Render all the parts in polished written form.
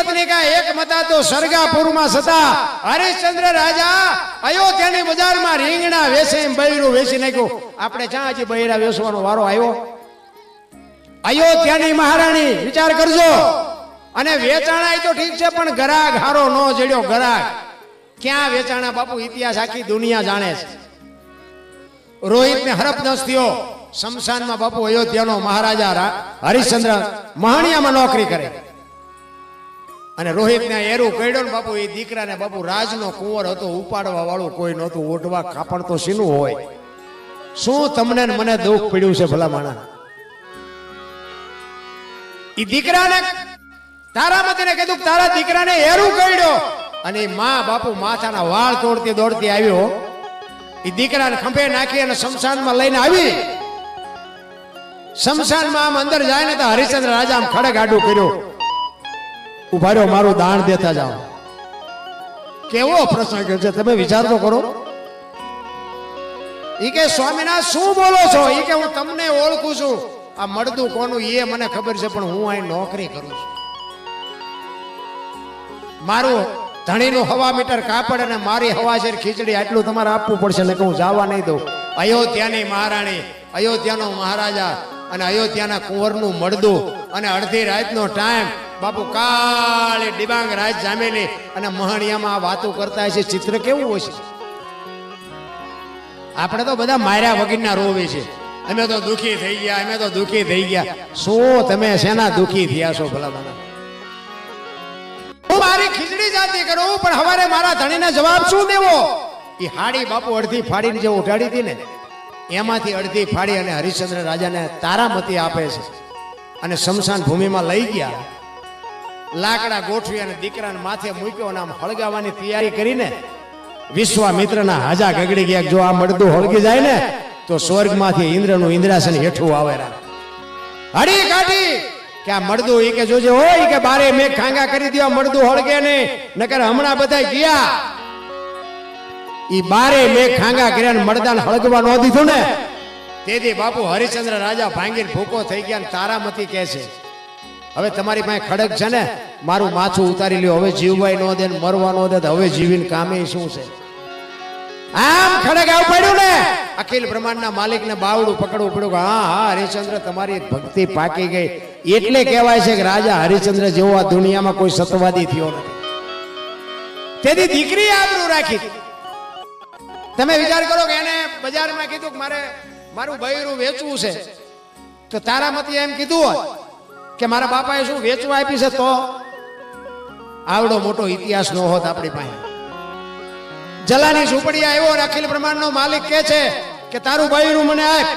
પત્ની કા એક મતા તો સરગાપુરમાં સતા હરિશ્ચંદ્ર રાજા અયોધ્યાની બજારમાં રીંગણા વેચે બૈરું વેચી નાખ્યું. આપણે ક્યાં હજી બૈરા વેચવાનો વારો આવ્યો? અયોધ્યાની મહારાણી વિચાર કરજો. અને વેચાણા તો ઠીક છે, પણ ગરાગ હારો નો જડ્યો. ગરાગ ક્યાં વેચાણા બાપુ? ઇતિહાસ આખી દુનિયા જાણે છે. રોહિત ને હરપદંશ થયો શમશાનમાં. બાપુ અયોધ્યાનો મહારાજા હરિશ્ચંદ્ર મહાણિયામાં નોકરી કરે અને રોહિત ને એરું કર્યો ને બાપુ. એ દીકરાને બાપુ રાજનો કુંવર હતો, ઉપાડવા વાળું કોઈ નહોતું. ઓઢવા કાપણ તો શીનું હોય. શું તમને મને દુઃખ પડ્યું છે ભલા માણા? એ દીકરાને તારામતીને કીધું તારા દીકરાને એરું કર્યો અને માં બાપુ માથાના વાળ તોડતી દોડતી આવ્યો. એ દીકરાને ખંભે નાખી અને શમશાનમાં લઈને આવી. શમશાનમાં આમ અંદર જાય ને તો હરિશ્ચંદ્ર રાજા આમ ખડક આડું કર્યું. ઉભા રહ્યો, મારું દાન દેતા જાઓ. કેવો પ્રશ્ન કર્યો છે તમે વિચાર તો કરો. ઈ કે સ્વામિનાથ શું બોલો છો? ઈ કે હું તમને ઓળખું છું. આ મળદું કોનું એ મને ખબર છે, પણ હું અહીં નોકરી કરું છું. મારું ધણીનું હવા મીટર કાપડ અને મારી હવા છે ખીચડી આટલું તમારે આપવું પડશે, ને હું જવા નહીં દઉં. અયોધ્યાની મહારાણી, અયોધ્યાનો મહારાજા અને અયોધ્યાના કુંવરનું મળદું અને અડધી રાતનો ટાઈમ બાપુ કાળી ડિબાંગ રાત જામેલી અને મહાણિયામાં વાતો કરતા છે. ચિત્ર કેવું હોય છે? આપણે તો બધા માર્યા વગરના રોવે છે. અમે તો દુખી થઈ ગયા, અમે તો દુખી થઈ ગયા. શું તમે શેના દુખી થયા છો ભલા મને? હું મારી ખીચડી જાતી કરું, પણ હવારે મારા ધણીને જવાબ શું દેવો? એ હાડી બાપુ અડધી ફાડીને જે ઉઠાડી હતી ને, એમાંથી અડધી ફાડી અને હરિશ્ચંદ્ર રાજાને તારામતી આપે છે. અને શમશાન ભૂમિમાં લઈ ગયા. લાકડા ગોઠવી અને દીકરાને માથે મૂક્યો અને આમ હળગાવવાની તૈયારી કરીને વિશ્વામિત્રના હાજા ગગડી ગયા. જો આ મળદું હળગી જાય ને તો સ્વર્ગમાંથી ઇન્દ્રનું ઇન્દ્રાસન હેઠું આવે. હળી કાઢી કે આ મળદું ઈ કે જોજે હોય કે બારે મેં ખાંગા કરી દો, મળદું હળગે નહીં, નકર હમણાં બધા ગયા. ઈ બારે મેં ખાંગા કર્યા ને મળદાને હળગવા ન દીધું ને, તેથી બાપુ હરિશ્ચંદ્ર રાજા ભાંગીને ભૂકો થઈ ગયા. તારામતી કહે છે હવે તમારી પાસે ખડક છે ને, મારું માથું ઉતારી લ્યો. હવે જીવવાય ન દે, મરવા ન દે, હવે જીવીને કામે શું છે? આમ ખડક આવ પડ્યું ને, અખિલ બ્રહ્માંડના માલિકને બાવડું પકડવું પડ્યું. હા હા હરિશ્ચંદ્ર તમારી ભક્તિ પાકી ગઈ. એટલે કહેવાય છે કે રાજા હરિશ્ચંદ્ર જેવો આ દુનિયામાં કોઈ સતવાદી થયો નથી. તેથી દીકરી આબરૂ રાખી. તમે વિચાર કરો કે એને બજારમાં કીધું કે મારે મારું બૈરું વેચવું છે, તો તારામતી એમ કીધું હોત કે મારા બાપાએ શું વેચવા આપી છે, તો આવડો મોટો ઇતિહાસ ન હોત આપણી પાસે. જલાની ઝૂંપડી આવ્યો અને અખિલ બ્રહ્માંડનો માલિક કહે છે કે તારું બૈરું મને આપ.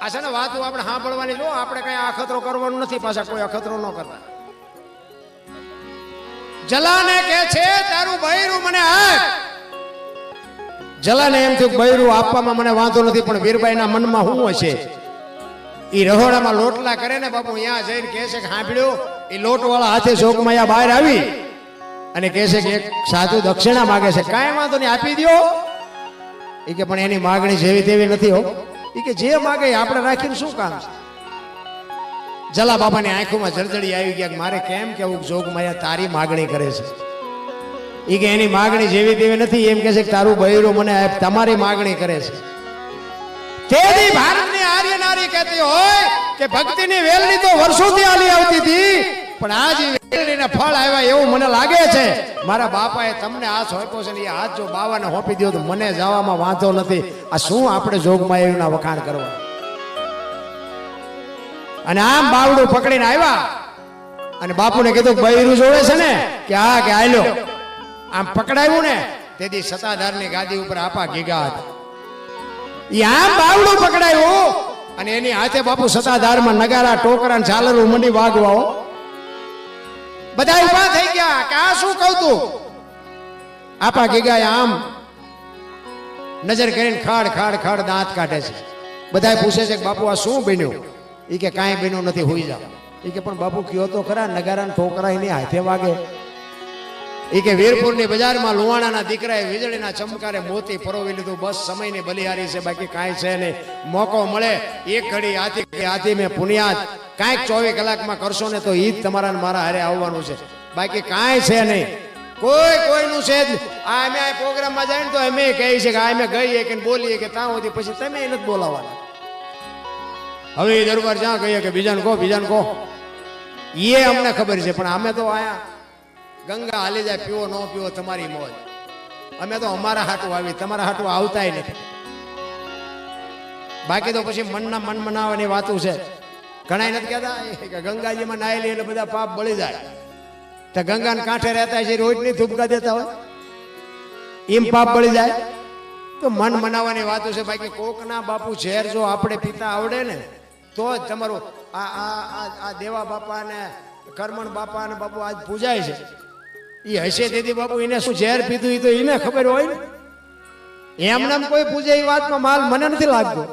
આ છે ને વાતો આપણે સાંભળવાની. જો આપણે કઈ અખતરો કરવાનું નથી, પાછા કોઈ અખતરો ન કરતા. જલાને કહે છે તારું બૈરું મને આપ. જલાને એમ થયું બૈરું આપવામાં મને વાંધો નથી, પણ વીરબાઈના મનમાં શું હશે? એ રહોડામાં લોટલા કરે ને બાપુ, અહીંયા જઈને કહે છે કે સાંભળ્યું, એ લોટવાળા હાથે શોકમાં બહાર આવી અને કહે છે કે એક સાધુ દક્ષિણા માગે છે. કાંઈ વાંધો નહીં, આપી દો. એ કે પણ એની માગણી જેવી તેવી નથી હો. એ કે જે માગે આપણે રાખીને શું કામ છે? જલા બાપાની આંખોમાં જળજળી આવી ગયા. મારે કેમ કેવું જોગમાયા તારી માગણી કરે છે? એ કે એની માગણી જેવી તેવી નથી, એમ કે છે કે તારું બૈરું મને આપ, તમારી માગણી કરે છે. તેથી ભારતની આર્ય નારી કહેતી હોય કે ભક્તિની વેલણી તો વર્ષોથી આલી આવતી હતી, પણ આજ વેલણીને ફળ આવ્યા એવું મને લાગે છે. મારા બાપાએ તમને હાથ સોંપ્યો છે ને, એ હાથ જો બાવાને સોંપી દો તો મને જવામાં વાંધો નથી. આ શું આપણે જોગમાયાના વખાણ કરવા? અને આમ બાવડું પકડીને આવ્યા અને બાપુને કીધું બૈરું જોડે છે ને, કે હા કે આલ્યો. આમ પકડાયું ને, તેથી સત્તાધારની ગાદી ઉપર આપા ગીગા હતા. આમ બાવડું પકડાયું અને એની હાથે બાપુ સત્તાધારમાં નગારા ટોકરા ઝાલરું મંડી વાગવાઓ. બધા ઉભા થઈ ગયા કે આ શું કહું તું? આપા ગીગા આમ નજર કરીને ખાડ ખાડ ખાડ દાંત કાઢે છે. બધા પૂછે છે કે બાપુ આ શું બન્યું? એ કે કાંઈ બન્યું નથી, હોઈ જાવ. એ કે પણ બાપુ કયો તો ખરા, નગારા ટોકરા એની હાથે વાગે. એ કે વીરપુરની બજારમાં લુવાણાના દીકરાએ વીજળીના ચમકારે મોતી પરોવી લીધું. બસ સમયની બલિહારી છે, બાકી કાંઈ છે નહીં. મોકો મળે એક ઘડી આથી મેં પુનિયાત કાંઈક 24 કલાકમાં કરશો ને તો ઈ જ તમારા ને મારા હારે આવવાનું છે, બાકી કાંઈ છે નહીં, કોઈનું છે જ. આ અમે આ પ્રોગ્રામમાં જાય ને તો અમે કહીએ છીએ કે આ અમે ગઈએ કે બોલીએ કે ત્યાં સુધી પછી તમે નથી બોલાવવાના. હવે એ દરબાર જ્યાં કહીએ કે બીજાને કહો એ અમને ખબર છે, પણ અમે તો આયા ગંગા હાલી જાય, પીવો ન પીવો તમારી મોજ. અમે તો અમારા હાટું આવી, તમારા હાટું આવતાય નથી. બાકી તો પછી મન મનાવવાની વાતું છે. ઘણા નથી કહેતા કે ગંગાજીમાં નાહી લે એટલે બધા પાપ બળી જાય, તો ગંગાને કાંઠે રહેતા છે રોજ ની થૂપકા દેતા હોય એમ પાપ બળી જાય. તો મન મનાવવાની વાતો છે. બાકી કોકના બાપુ ઝેર જો આપણે પીતા આવડે ને તો જ તમારું આ દેવા બાપા ને કરમણ બાપા ને બાપુ આજ પૂજાય છે, એ હશે તેથી બાપુ એને શું ઝેર પીધું એ તો એને ખબર હોય ને. એમને કોઈ પૂજે એ વાતમાં માલ મને નથી લાગતો.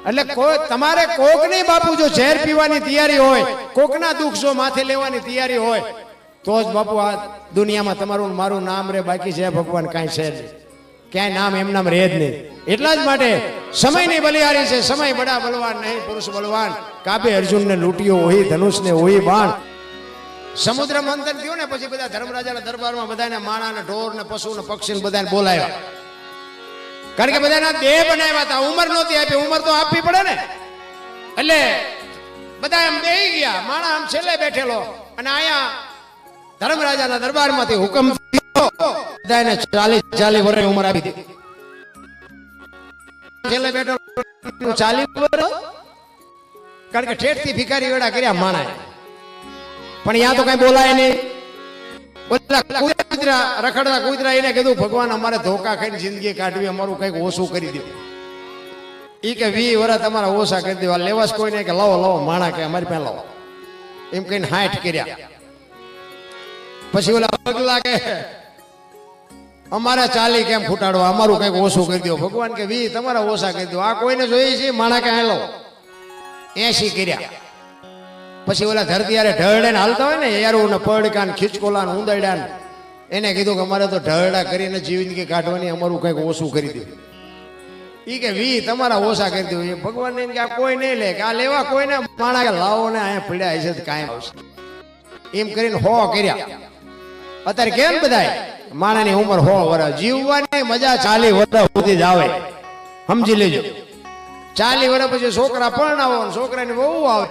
એટલે કોઈ તમારે કોક નહીં બાપુ, જો ઝેર પીવાની તૈયારી હોય, કોકના દુઃખ જો માથે લેવાની તૈયારી હોય તો જ બાપુ આ દુનિયામાં તમારું મારું નામ રે. બાકી છે ભગવાન કાંઈ છે નહીં, ક્યાંય નામ એમ નામ રહે જ નહીં. એટલા જ માટે સમયની બલિહારી છે. સમય બડા બલવાન નહીં, પુરુષ બલવાન. કાબે અર્જુનને લૂંટ્યો હોય, ધનુષને હોય બાણ. સમુદ્ર મંથન થયું ને પછી બધા ધર્મરાજાના દરબારમાં બધાને માણા ને ઢોર ને પશુ ને પક્ષી ને બધાને બોલાવ્યા, કારણ કે બધાના દેહ બનાવ્યા હતા. ઉંમર નહોતી આપી, ઉંમર તો આપવી પડે ને. એટલે બધા એમ બેહી ગયા, માણા આમ છેલ્લે બેઠેલો, અને અહીંયા ધર્મરાજાના દરબારમાંથી હુકમ થયો બધાને 40 વર્ષની ઉંમર આપી દીધી. છેલ્લે બેઠો 40 વર્ષ, કારણ કે ઠેઠથી ભિખારી વેડા કર્યા માણાએ, પણ અહીંયા તો કઈ બોલાય નહીં. રખડતા કૂતરા એને કીધું ભગવાન અમારે ધોકા ખાઈને જિંદગી કાઢવી, અમારું કઈક ઓછું કરી દો. ઈ કે 20 વર્ષ તમારા ઓછા કરી દેવા. લેવાસ કોઈ નહીં કે લાવો માણા કે અમારી પાસે લાવો, એમ કહીને 60 કર્યા. પછી ઓલા પગલા કે અમારે 40 કેમ ફૂટાડવા, અમારું કઈક ઓછું કરી દો. ભગવાન કે 20 તમારા ઓછા કરી દો. આ કોઈને જોઈએ છે માણા કે હાલો 80 કર્યા. પછી ઓલા ધરતી યારે ઢળડે ને હાલતા હોય ને યારું ને પડકા ને ખીચકોલા ને ઉંદરડા ને, એને કીધું કે અમારે તો ઢળડા કરીને જિંદગી કાઢવાની, અમારું કઈક ઓછું કરી દે. ઈ કે 20 તમારા ઓછા કરી દો. ભગવાન ને કે આ કોઈ નહીં લે, કે આ લેવા કોઈને માણા કે લાવો ને અહીંયા પીડ્યા હશે કાયમ આવશે, એમ કરીને 100 કર્યા. અત્યારે કેમ બધાય માણાની ઉંમર 100 વર્ષ, જીવવાની મજા 40 વર્ષ સુધી જ આવે, સમજી લેજો. 40 વર્ષ પછી છોકરા પરણાવો ને છોકરાની વહુ આવે,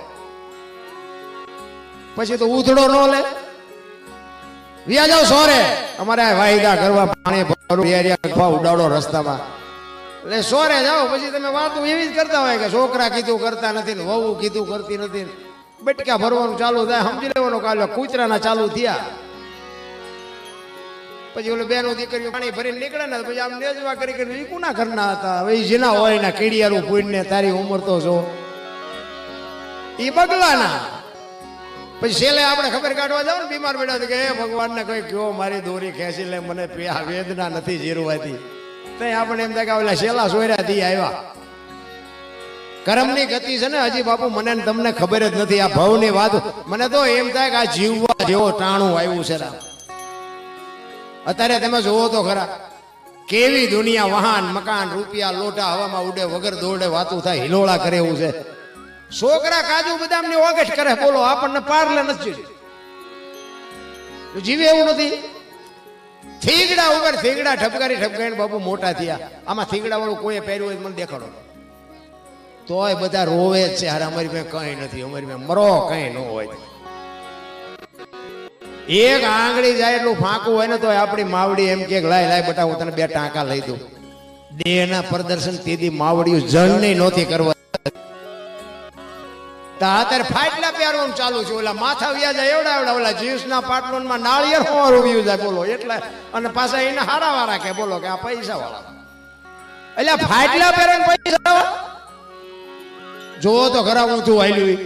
પછી તો ઉધડો ન લે. વ્યા જાવ સોરે, અમારે વાયદા કરવા પાણી ભરવા ઉડાડો રસ્તામાં, એટલે સોરે જાઓ. પછી તમે વાતો એવી જ કરતા હોય કે છોકરા કીધું કરતા નથી ને વહુ કીધું કરતી નથી, બટકા ભરવાનું ચાલુ થાય. સમજી લેવાનું કાલે કૂતરાના ચાલુ થયા. પછી ઓલું બેનો દીકરીઓ પાણી ભરીને નીકળે ને પછી આમ નેજવા કરી કોના ઘરના હતા હવે જેના હોય ને કીડિયારું પૂઈને તારી ઉંમર તો જો ઈ બગલાના. પછી છેલ્લે આપણે ખબર કાઢવા જાવ ને બીમાર બેઠા કે હે ભગવાન ને કઈ કયો મારી દોરી ખેંચી લે, મને વેદના નથી જીરવાતી. તઈ આપણે એમ થાય કે ઓલા છેલ્લા સોયરા દી આવ્યા. કર્મની ગતિ છે ને હજી બાપુ મને તમને ખબર જ નથી. આ ભવની વાત મને તો એમ થાય કે આ જીવવા જેવો ટાણું આવ્યું છે. અત્યારે તમે જોવો તો ખરા કેવી દુનિયા, વાહન મકાન રૂપિયા લોટા હવામાં ઉડે, વગર દોડે વાતું થાય, હિલોળા કરે એવું છે. છોકરા કાજુ બદામ ની ઓગસ્ટ કરે, બોલો આપણને પારલે નથી જીવે એવું નથી. થીગડા ઉપર થીગડા ઠપકારીને બાપુ મોટા થયા. આમાં થીગડા વાળું કોઈ પહેર્યું હોય મને દેખાડો, તોય બધા રોવે જ છે. હારે અમારી પાસે કઈ નથી, અમારી પાસે મરો કઈ ન હોય. એક આંગળી જાય એટલું ફાંકું હોય ને તો આપણી માવડી એમ કે લાય બટા હું તને 2 ટાંકા લઈ દઉં. દેહના પ્રદર્શન તેથી માવડીઓ જણ નહીં નહોતી કરવા. અત્યારે ફાટલા પહેરવાનું ચાલુ છે. ઓલા માથા વ્યા જાય એવડા ઓલા જીન્સના પાટલોનમાં નાળિયેર હોવાનું વ્યુ જાય બોલો એટલે, અને પાછા એને હારા વાળા કે બોલો કે આ પૈસા વાળા, એટલે ફાટલા પહેરે પૈસા જોવો તો ખરા ઊંધું વાયલું.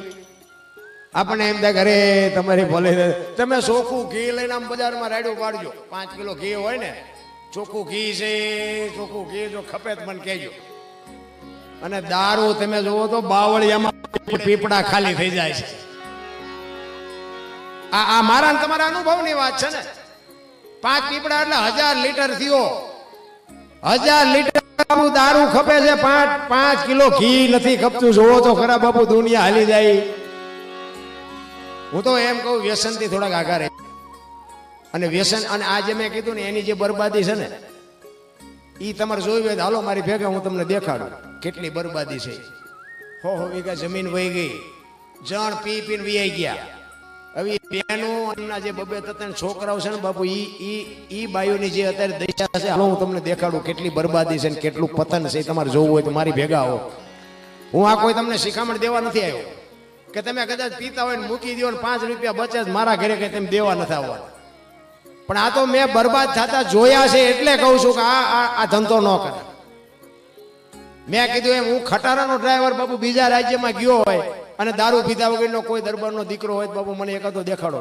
આપણને એમ થાય અરે તમારી ભલે તમે ચોખ્ખું ઘી લઈને આમ બજારમાં રાડ્યું પાડજો. 5 કિલો ઘી હોય ને, ચોખ્ખું ઘી છે, ચોખ્ખું ઘી જો ખપે તો મને કહેજો. અને દારૂ તમે જોવો તો બાવળિયામાં પીપડા ખાલી થઈ જાય છે. આ મારા તમારા અનુભવની વાત છે ને. 5 પીપડા એટલે 1000 લીટર થયો. 1000 લીટર દારૂ ખપે છે. 5 કિલો ઘી નથી ખપતું. જોવો તો ખરા બાપુ દુનિયા હાલી જાય. હું તો એમ કહું વ્યસનથી થોડાક આગા રહે. અને વ્યસન અને આ જે મેં કીધું ને એની જે બરબાદી છે ને એ તમારે જોયું હોય તો હાલો મારી ભેગા હું તમને દેખાડું કેટલી બરબાદી છે. હો વીઘા જમીન વહી ગઈ, જણ પી પીને વીઆઈ ગયા. હવે બેનો જે બબે તત્ણ છોકરાઓ છે ને બાપુ ઈ બાયુની જે અત્યારે દશા છે હાલો હું તમને દેખાડું કેટલી બરબાદી છે ને કેટલું પતન છે. તમારે જોવું હોય તો મારી ભેગા આવો. હું આ કોઈ તમને શિખામણ દેવા નથી આવ્યો કે તમે કદાચ પીતા હોય ને મૂકી દો ને 5 રૂપિયા બચે મારા ઘરે કઈ તમે દેવા નથી આવવા. પણ આ તો મેં બરબાદ થતા જોયા છે એટલે કહું છું કે આ ધંધો ન કરે. મેં કીધું એમ હું ખટારાનો ડ્રાઈવર બાપુ બીજા રાજ્યમાં ગયો હોય અને દારૂ પીધા વગરનો કોઈ દરબારનો દીકરો હોય બાપુ મને એકાદો દેખાડો.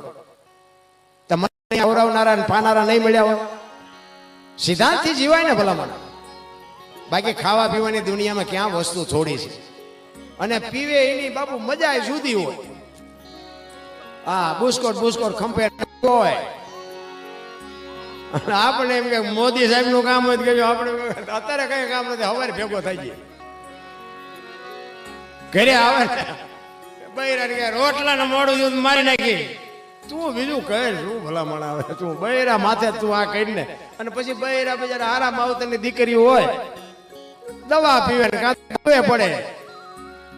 તમને આવરાવનારા ને પાનારા નહીં મળ્યા હોય. સિદ્ધાંતથી જીવાય ને ભલામણ. બાકી ખાવા પીવાની દુનિયામાં ક્યાં વસ્તુ થોડી છે અને પીવે એની બાપુ મજા જુદી હોય. હા બુસ્કોટ ખંપે હોય. આપણે એમ કે મોદી સાહેબ નું કામ હોય કે આપણે અત્યારે કઈ કામ નથી હવારે ભેગો થઈ જાય ઘરે આવે બૈરા રોટલા ને મોડું મારી નાખી તું બીજું કહે શું ભલામણ આવે તું બૈરા માથે તું આ કરીને અને પછી બૈરા બજારા હારા માવતરની દીકરી હોય દવા પીવે ને પડે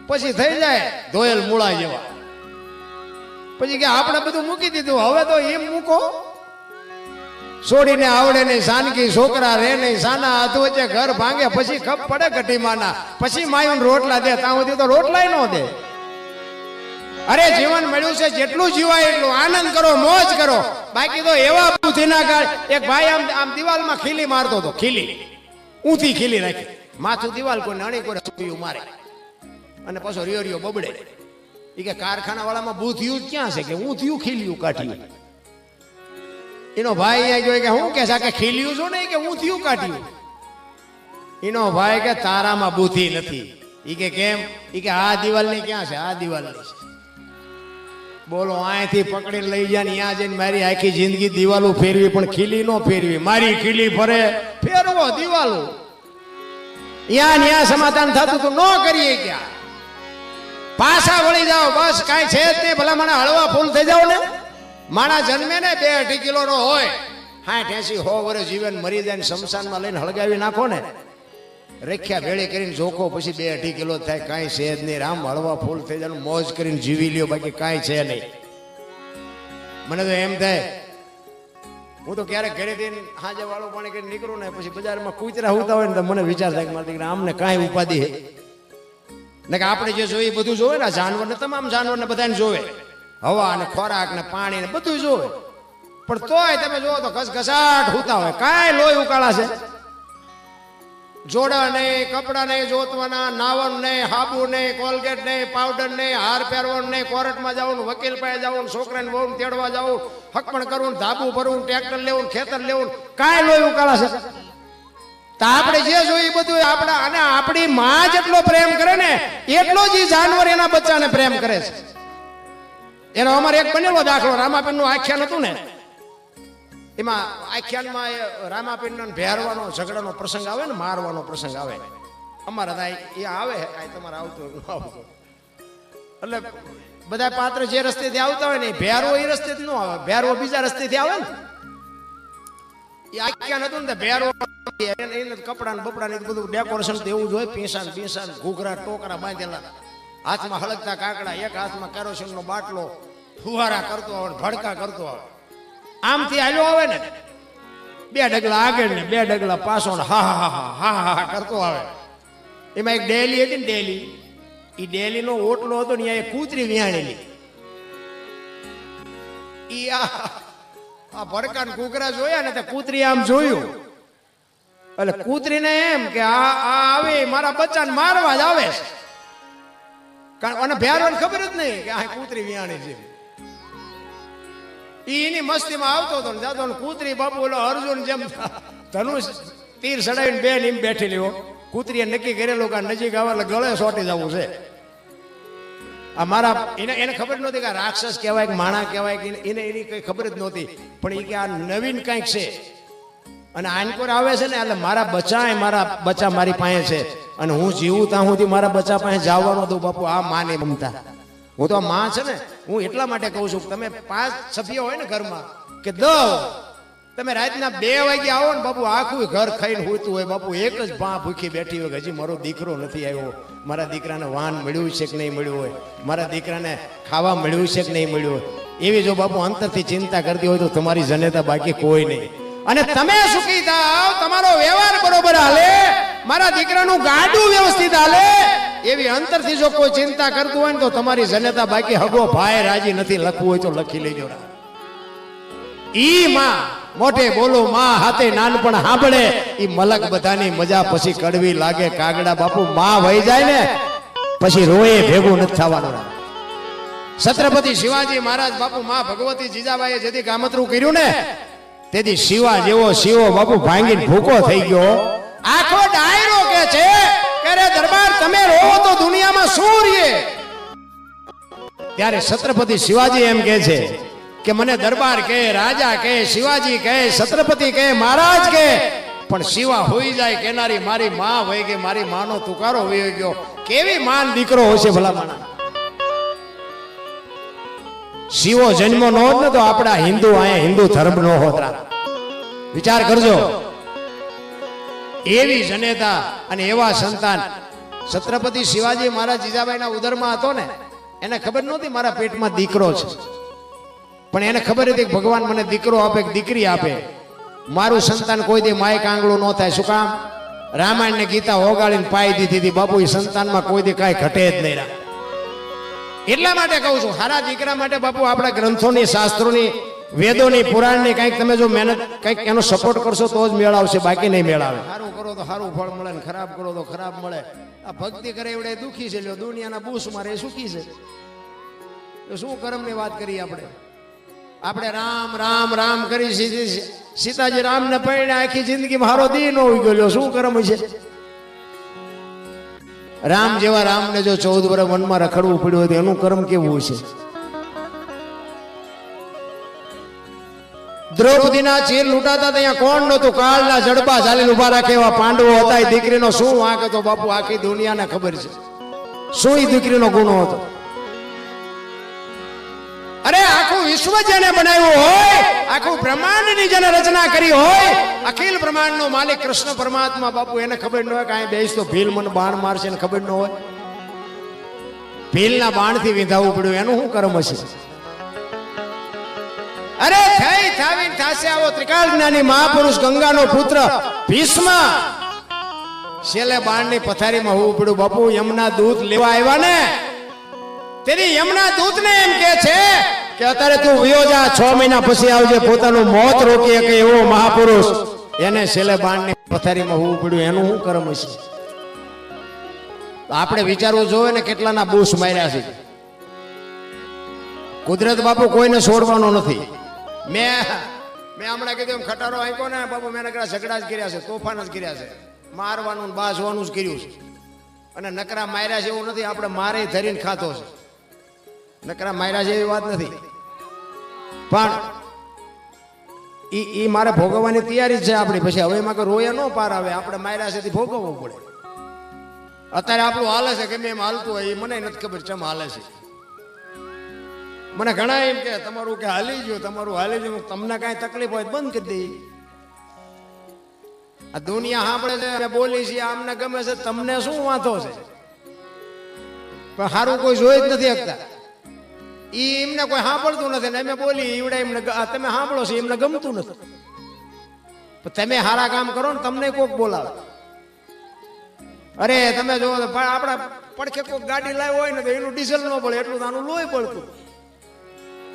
પછી થઈ જાય ધોયેલ મૂળા જેવા. પછી કે આપણે બધું મૂકી દીધું હવે તો એમ મૂકો. છોડીને આવડે નહીં સાનકી છોકરા રે નહીં સાના હાથ વચ્ચે ઘર ભાંગે પછી ખપ પડે ઘટીમાના પછી માયું રોટલા દે ત્યાં સુધી તો રોટલા ન દે. અરે જીવન મળ્યું છે જેટલું જીવાય એટલું આનંદ કરો મોજ કરો. બાકી તો એવા બુદ્ધિના કાળ એક ભાઈ આમ દિવાલમાં ખીલી મારતો હતો. ખીલી ઊંધી ખીલી રાખી માથું દિવાલ કોઈ નાની કોઈ મારે અને પાછો રિયો બબડે. એ કે કારખાના વાળામાં બુદ્ધિયું જ ક્યાં છે કે ઊંધિયું ખીલ્યું કાઢ્યું. એનો ભાઈ અહીંયા ગયો કે હું કે ખીલ્યું છો ને કે ઊંધિયું કાઢ્યું. એનો ભાઈ કે તારામાં બુદ્ધિ નથી. એ કે કેમ? એ કે આ દિવાલ ની ક્યાં છે? આ દિવાલ ની છે. બોલો અહીંથી પકડીને લઈ જાય ને ત્યાં જઈને મારી આખી જિંદગી દિવાલો ફેરવી પણ ખીલી નો ફેરવી. મારી ખીલી ફરે ફેરવો દિવાલો. ન્યા સમાધાન થતું તો ન કરીએ ક્યાં પાછા વળી જાઓ બસ કાંઈ છે જ નહીં. ભલા મને હળવા ફૂલ થઈ જાવ ને. માણા જન્મે ને 2-2.5 કિલો નો હોય 60-80-100 વર્ષ જીવન મરી જાય ને શમશાનમાં લઈને હળગાવી નાખો ને રેખ્યા ભેળી કરીને જોખો પછી 2-2.5 કિલો થાય. કાંઈ છે જ નહીં. રામ હળવા ફૂલ થઈ જાય મોજ કરીને જીવી લ્યો બાકી કાંઈ છે નહીં. મને તો એમ થાય હું તો ક્યારેક ઘરેથી હાજે વાળું પાણી કરીને નીકળું ને પછી બજારમાં કૂતરા હોતા હોય ને તો મને વિચાર થાય કે મારી દીકરા આમને કાંઈ ઉપાધિ હે ને કે આપણે જે જોઈએ બધું જોવે ને જાનવર ને તમામ જાનવર ને બધાને જોવે હવા ને ખોરાક ને પાણી ને બધું જોવે પણ તોય તમે જોવો તો ઘસઘસાટ હોતા હોય. કાંઈ લોહી ઉકાળા છે. જોડા નહીં, કપડા નહીં જોતવાના, નાવન નહીં, હાબુ નહીં, કોલગેટ નહીં, પાવડર નહીં, હાર પહેરવાનું નહીં, કોર્ટમાં જવાનું, વકીલ પાસે જવાનું, છોકરાને બહુ તેડવા જવું, હકમણ કરવું, ધાબુ ભરવું, ટ્રેક્ટર લેવું, ખેતર લેવું, કાંઈ લોહી ઉકાળા છે. તો આપણે જે જોઈએ બધું આપણા અને આપણી માં જેટલો પ્રેમ કરે ને એટલો જ જાનવર એના બચ્ચાને પ્રેમ કરે છે. એનો અમારે એક બનેલો દાખલો રામાપીર નું આખ્યાન હતું ને એમાં આખ્યાનમાં રામાપીરનો ભેરવાનો ઝઘડાનો પ્રસંગ આવે ને મારવાનો પ્રસંગ આવે અમારા એ આવે તમારે આવતો એટલે બધા પાત્ર જે રસ્તેથી આવતા હોય ને ભેરવો એ રસ્તેથી ન આવે. ભેરવો બીજા રસ્તેથી આવે ને એ આખ્યાન હતું ને ભેરવો કપડા ને બપડા ને બધું ડેકોરેશન એવું જ હોય. પીસાન પીસાન ઘૂઘરા ટોકરા બાંધેલા હાથમાં હળગતા કાકડા એક હાથમાં કેરોસીન નો બાટલો ફુવારા કરતો આવે ભડકા કરતો આવે. આમથી હાલ્યો આવે ને 2 ડગલા આગળ ને 2 ડગલા પાછળ હા હા હા હા હા કરતો આવે. એમાં એક ડેલી હતી ને ડેલી એ ડેલી નો ઓટલો હતો ને એ કૂતરી વિહાણેલી. ઈ આ ભડકા ને ઘૂઘરા જોયા ને તે કૂતરી આમ જોયું એટલે કૂતરીને એમ કે આ આવે મારા બચ્ચાને મારવા જ આવે છે. કારણ અને ભેરવાને ખબર જ નહીં કે આ કૂતરી વિયાણી છે. એની મસ્તીમાં આવતો હતો ને જાતો ને કૂતરી બાપુ ઓલો અર્જુન જેમ ધનુષ તીર સડાવીને બે નીમ બેઠેલી હો. કૂતરીએ નક્કી કરેલું કે નજીક આવે એટલે ગળે સોટી જવું છે. આ મારા એને ખબર નહોતી કે રાક્ષસ કહેવાય કે માણા કહેવાય કે એને એની કઈ ખબર જ નહોતી. પણ એ કે આ નવીન કંઈક છે અને આનકોર આવે છે ને એટલે મારા બચ્ચા મારી પાસે છે અને હું જીવું ત્યાં સુધી મારા બચ્ચા પાસે જવાનો દઉં બાપુ. આ માને મમતા હું તો માં છે ને, હું એટલા માટે કહું છું, તમે 5 સભ્યો હોય ને ઘરમાં કે 10, તમે રાતના 2 વાગે આવો ને બાપુ, આખું ઘર ખાઈને હોતું હોય બાપુ, એક જ ભા ભૂખી બેઠી હોય, હજી મારો દીકરો નથી આવ્યો, મારા દીકરાને વાન મળ્યું છે કે નહીં મળ્યું હોય, મારા દીકરાને ખાવા મળ્યું છે કે નહીં મળ્યું હોય, એવી જો બાપુ અંતરથી ચિંતા કરતી હોય તો તમારી જનેતા બાકી કોઈ નહીં. અને તમે સુખી થાવ, તમારો વ્યવહાર બરોબર હાલે, મારા દીકરાનું ગાડું વ્યવસ્થિત હાલે, એવી અંતરથી જો કોઈ ચિંતા કરતું હોય ને તો તમારી જનેતા બાકી હગો ભાઈ રાજી નથી. લખવું હોય તો લખી લેજો. ઈ માં મોઢે બોલો, માં હાથે નાનપણ સાંભળે, ઈ મલક બધાની મજા પછી કડવી લાગે. કાગડા બાપુ માં વહી જાય ને પછી રોએ ભેગું નથી થવાનું. છત્રપતિ શિવાજી મહારાજ બાપુ માં ભગવતી જીજાબાઈએ જેથી કામતરું કર્યું ને તેથી શિવા જેવો શિવો બાપુ ભાંગીને ભૂકો થઈ ગયો. આખો ડાયરો કે છે કે રે દરબાર તમે રહો તો દુનિયામાં શું રહે. ત્યારે છત્રપતિ શિવાજી એમ કે છે કે મને દરબાર કહે, રાજા કહે, શિવાજી કહે, છત્રપતિ કહે, મહારાજ કહે, પણ શિવા હોઈ જાય કેનારી મારી માં વહી ગઈ, મારી માનો તુકારો વહી ગયો. કેવી માન દીકરો હશે ભલા માણા. શિવો જન્મ નો હોત ને તો આપણા હિન્દુ અહીંયા હિન્દુ ધર્મ નો હોત. વિચાર કરજો. એવી જનેતા અને એવા સંતાન છત્રપતિ શિવાજી મહારાજ જીજાબાઈના ઉદરમાં હતો ને, એને ખબર નહોતી મારા પેટમાં દીકરો છે, પણ એને ખબર હતી કે ભગવાન મને દીકરો આપે કે દીકરી આપે, મારું સંતાન કોઈ દી માય કાંગળું ન થાય. શું કામ? રામાયણ ને ગીતા ઓગાળીને પાઈ દીધી હતી બાપુ. એ સંતાનમાં કોઈ દી કાંઈ ઘટે જ નહીં. એટલા માટે કહું છું, હારા દીકરા માટે બાપુ આપણા ગ્રંથોની, શાસ્ત્રોની, વેદોની, પુરાણની કંઈક તમે જો મહેનત કંઈક એનો સપોર્ટ કરશો તો જ મેળ આવશે, બાકી નહીં મેળ આવે. સારું કરો તો સારું ફળ મળે ને ખરાબ કરો તો ખરાબ મળે. આ ભક્તિ કરે એવડે દુખી છે, લ્યો દુનિયાના બૂસ મારે સુખી છે. તો શું કર્મની વાત કરીએ આપણે? આપણે રામ રામ રામ કરી સીતાજી રામ ને પૈણે આખી જિંદગી મારો દી ન હોઈ ગયો. શું કર્મ છે? રામ જેવા રામને જો 14 વર્ષ વનમાં રખડવું પડ્યું હતું એનું કર્મ કેવું છે? દ્રૌપદીના ચીર લૂંટાતા ત્યાં કોણ નહોતું? કાળના જડબા ચાલીને ઉભા રાખે એવા પાંડવો હતા. એ દીકરીનો શું વાંક હતો બાપુ? આખી દુનિયાને ખબર છે શું એ દીકરીનો ગુનો હતો. અરે આખું વિશ્વ જેને બનાવ્યું હોય, આખું બ્રહ્માંડની જેને રચના કરી હોય, અખિલ બ્રહ્માંડનો માલિક કૃષ્ણ પરમાત્મા બાપુ, એને ખબર ન હોય કે અહીં બેસ તો ભીલ મને બાણ મારશે, એને ખબર ન હોય. ભીલના બાણથી વિંધાવવું પડ્યું, એનું શું કર્મ હશે? અરે થઈ થાવીને થાશે આવો ત્રિકાળ જ્ઞાની મહાપુરુષ ગંગાનો પુત્ર ભીષ્મ, છેલ્લે બાણની પથારીમાં હોવું પડ્યું બાપુ. યમના દૂત લેવા આવ્યા ને તેની યમના દૂતને એમ કે છે કે અત્યારે તું વયો જા, 6 મહિના પછી આવજે. પોતાનું મોત રોકી શકે એવો મહાપુરુષ, એને છેલ્લે બાણની પથારીમાં હોવું પડ્યું, એનું શું કર્મ હશે? આપણે વિચારવું જોઈએ ને કેટલાના બૂસ માર્યા છે. કુદરત બાપુ કોઈને છોડવાનો નથી. મેં હમણાં કીધું એમ ખટારો આંક્યો ને બાપુ, મેં નકરા ઝઘડા જ કર્યા છે, તોફાન જ કર્યા છે, મારવાનું બાસવાનું જ કર્યું છે. અને નકરા માર્યા છે એવું નથી, આપણે મારે ધરીને ખાતો છે. નકરા માર્યા છે એવી વાત નથી, પણ ઈ મારે ભોગવવાની તૈયારી જ છે આપણી. પછી હવે એમાં રોયા ન પાર આવે, આપણે માર્યા છે ભોગવવું પડે. અત્યારે આપણું હાલે છે કે એમ હાલતું હોય, એ મને નથી ખબર ચમ હાલે છે. મને ઘણા એમ કે તમારું કે હાલી ગયું, તમારું હાલી ગયું, તમને કાંઈ તકલીફ હોય બંધ કરી દઈ. આ દુનિયા સાંભળે છે, બોલી છે, આમને ગમે છે, તમને શું વાંધો છે? પણ સારું કોઈ જોઈ જ નથી શકતા. એમને કોઈ સાંભળતું નથી ને અમે બોલી એવડે એમને તમે સાંભળો છો, એમને ગમતું નથી. તમે સારા કામ કરો ને તમને કોક બોલાવે. અરે તમે જો આપણા પડખે કોઈક ગાડી લાવ્યો હોય ને તો એનું ડીઝલ ન પડે એટલું આનું લોહી પડતું.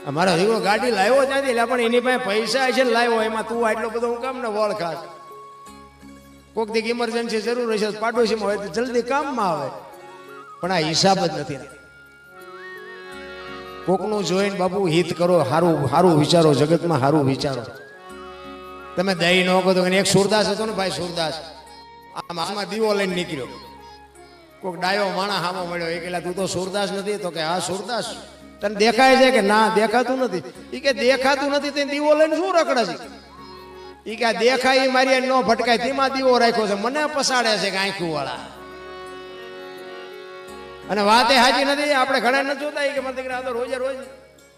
અમારો દીકરો ગાડી લાવ્યો ત્યાંથી, પણ એની પાસે પૈસા છે ને લાવ્યો, એમાં તું આટલો બધો હું કામ ને વળ ખાસ. કોઈક દીક ઇમરજન્સી જરૂર હશે, પાડોશીમાં હોય તો જલ્દી કામમાં આવે, પણ આ હિસાબ જ નથી. કોકનું જોઈને બાપુ હિત કરો, સારું સારું વિચારો, જગતમાં સારું વિચારો. તમે દહીં ન કહો તો એક સુરદાસ હતો ને ભાઈ, સુરદાસ આમાં દીવો લઈને નીકળ્યો. કોઈક ડાયો માણા હામો મળ્યો, એ કહેલા તું તો સુરદાસ નથી? તો કે હા સુરદાસ. તને દેખાય છે? કે ના દેખાતું નથી. એ કે દેખાતું નથી તે દીવો લઈને શું રખડે છે? એ કે દેખાય એ મારી ન ભટકાય તેમાં દીવો રાખ્યો છે, મને પસાડે છે કે આંખું વાળા. અને વાત એ હાજી નથી. આપણે ઘણા નથી જોતા કે મારા દીકરા તો રોજે રોજ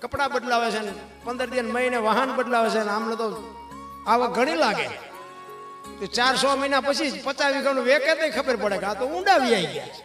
કપડાં બદલાવે છે ને 15 દિન મહિને વાહન બદલાવે છે ને આમને તો આવક ઘણી લાગે. 4-6 મહિના પછી 50 વીઘાનું વેકે તો ખબર પડે કે આ તો ઊંડા વી આવી ગયા છે.